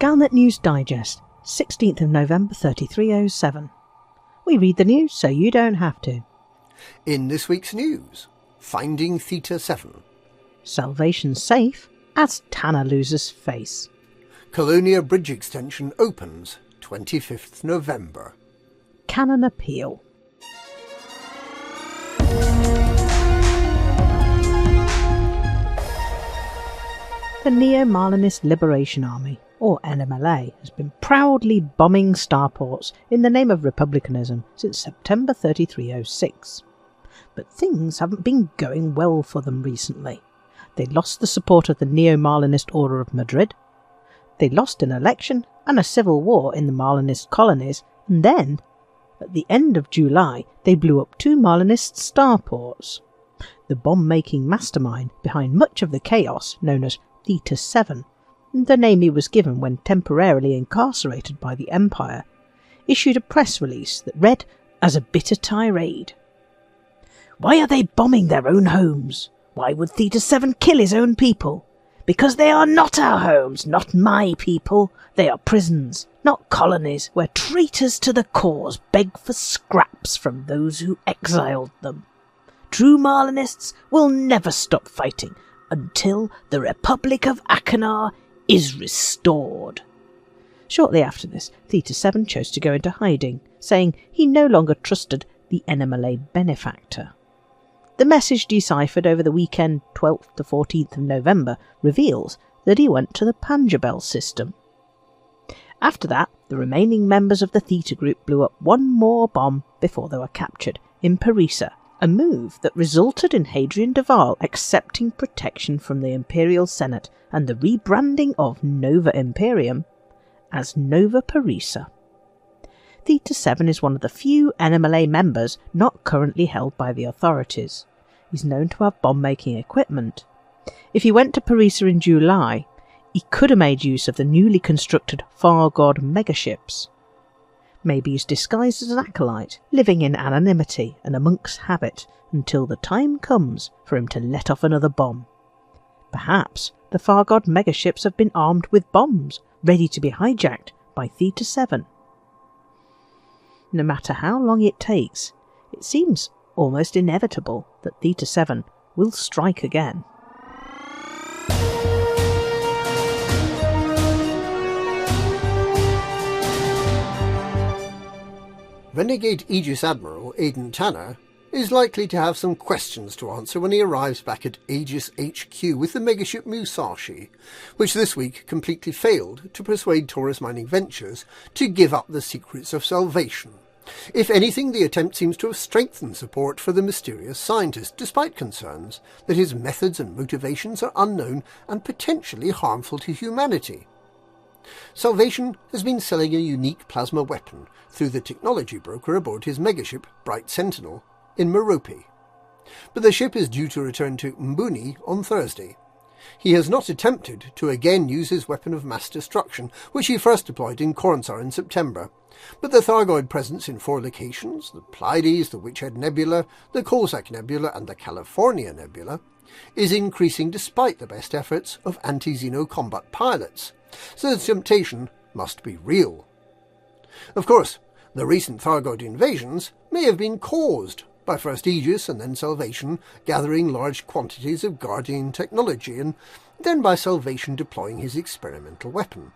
Galnet News Digest, 16th of November 3307. We read the news so you don't have to. In this week's news, finding Theta 7. Salvation safe as Tanner loses face. Colonia bridge extension opens 25th November. Canonn Appeal. The Neo-Marlinist Liberation Army, or NMLA, has been proudly bombing starports in the name of republicanism since September 3306. But things haven't been going well for them recently. They lost the support of the Neo-Marlinist Order of Madrid, they lost an election and a civil war in the Marlinist colonies, and then, at the end of July, they blew up 2 Marlinist starports. The bomb-making mastermind behind much of the chaos, known as Theta 7, the name he was given when temporarily incarcerated by the Empire, issued a press release that read as a bitter tirade. "Why are they bombing their own homes? Why would Theta 7 kill his own people? Because they are not our homes, not my people. They are prisons, not colonies, where traitors to the cause beg for scraps from those who exiled them. True Marlinists will never stop fighting until the Republic of Achenar is restored." Shortly after this, Theta 7 chose to go into hiding, saying he no longer trusted the NMLA benefactor. The message deciphered over the weekend 12th to 14th of November reveals that he went to the Panjabel system. After that, the remaining members of the Theta group blew up one more bomb before they were captured in Parisa, a move that resulted in Hadrian de Waal accepting protection from the Imperial Senate and the rebranding of Nova Imperium as Nova Parisa. Theta 7 is one of the few NMLA members not currently held by the authorities. He's known to have bomb-making equipment. If he went to Parisa in July, he could have made use of the newly constructed Far God megaships. Maybe he's disguised as an acolyte, living in anonymity and a monk's habit until the time comes for him to let off another bomb. Perhaps the Far God megaships have been armed with bombs, ready to be hijacked by Theta 7. No matter how long it takes, it seems almost inevitable that Theta 7 will strike again. Renegade Aegis Admiral Aidan Tanner is likely to have some questions to answer when he arrives back at Aegis HQ with the megaship Musashi, which this week completely failed to persuade Taurus Mining Ventures to give up the secrets of salvation. If anything, the attempt seems to have strengthened support for the mysterious scientist, despite concerns that his methods and motivations are unknown and potentially harmful to humanity. Salvation has been selling a unique plasma weapon through the technology broker aboard his megaship Bright Sentinel in Merope. But the ship is due to return to Mbuni on Thursday. He has not attempted to again use his weapon of mass destruction, which he first deployed in Cornsar in September. But the Thargoid presence in 4 locations, the Pleiades, the Witchhead Nebula, the Corsac Nebula and the California Nebula, is increasing despite the best efforts of anti-Xeno combat pilots, so the temptation must be real. Of course, the recent Thargoid invasions may have been caused by first Aegis and then Salvation gathering large quantities of Guardian technology, and then by Salvation deploying his experimental weapon.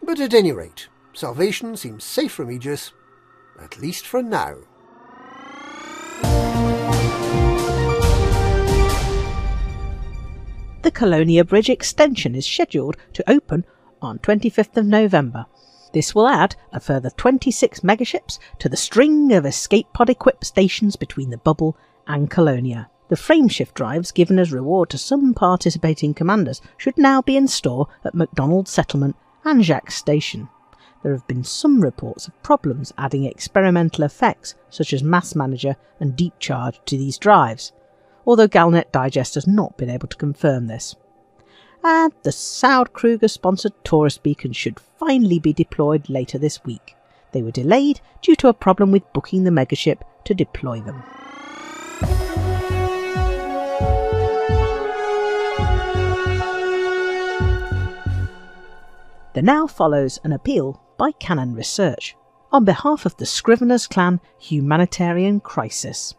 But at any rate, Salvation seems safe from Aegis, at least for now. The Colonia Bridge extension is scheduled to open on 25th of November. This will add a further 26 megaships to the string of escape pod-equipped stations between the Bubble and Colonia. The frameshift drives given as reward to some participating commanders should now be in store at McDonald's Settlement and Jacques Station. There have been some reports of problems adding experimental effects such as Mass Manager and Deep Charge to these drives, although Galnet Digest has not been able to confirm this. And the Saud Kruger-sponsored Taurus beacons should finally be deployed later this week. They were delayed due to a problem with booking the megaship to deploy them. There now follows an appeal by Canon Research on behalf of the Scrivener's Clan humanitarian crisis.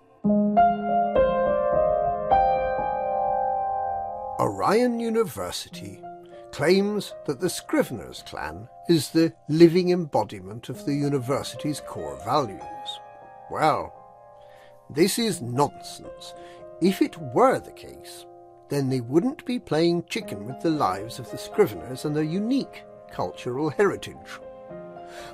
Orion University claims that the Scrivener's Clan is the living embodiment of the university's core values. Well, this is nonsense. If it were the case, then they wouldn't be playing chicken with the lives of the Scriveners and their unique cultural heritage.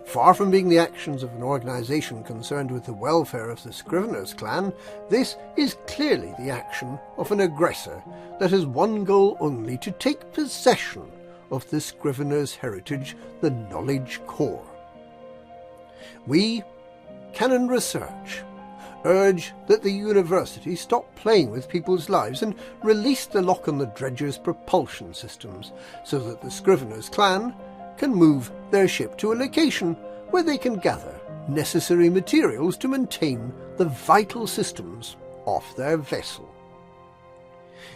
Far from being the actions of an organisation concerned with the welfare of the Scrivener's Clan, this is clearly the action of an aggressor that has one goal only: to take possession of the Scrivener's heritage, the knowledge core. We, Canon Research, urge that the university stop playing with people's lives and release the lock on the dredger's propulsion systems so that the Scrivener's Clan can move their ship to a location where they can gather necessary materials to maintain the vital systems of their vessel.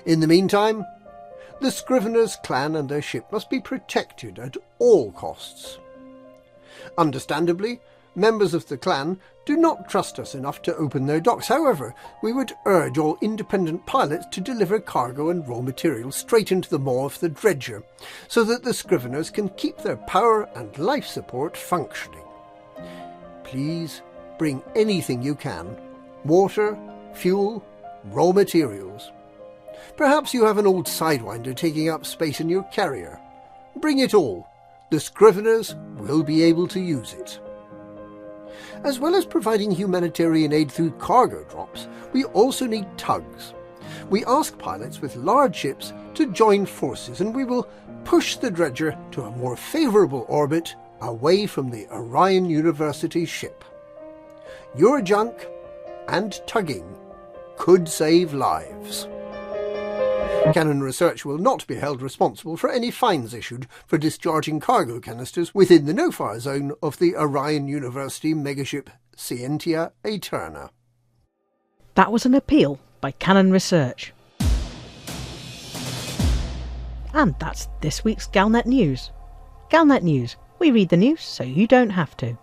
In the meantime, the Scrivener's Clan and their ship must be protected at all costs. Understandably, members of the clan do not trust us enough to open their docks. However, we would urge all independent pilots to deliver cargo and raw materials straight into the maw of the dredger, so that the Scriveners can keep their power and life support functioning. Please bring anything you can: water, fuel, raw materials. Perhaps you have an old Sidewinder taking up space in your carrier. Bring it all. The Scriveners will be able to use it. As well as providing humanitarian aid through cargo drops, we also need tugs. We ask pilots with large ships to join forces, and we will push the dredger to a more favourable orbit away from the Orion University ship. Your junk and tugging could save lives. Canon Research will not be held responsible for any fines issued for discharging cargo canisters within the no-fire zone of the Orion University megaship Scientia Aeterna. That was an appeal by Canon Research. And that's this week's Galnet News. Galnet News. We read the news so you don't have to.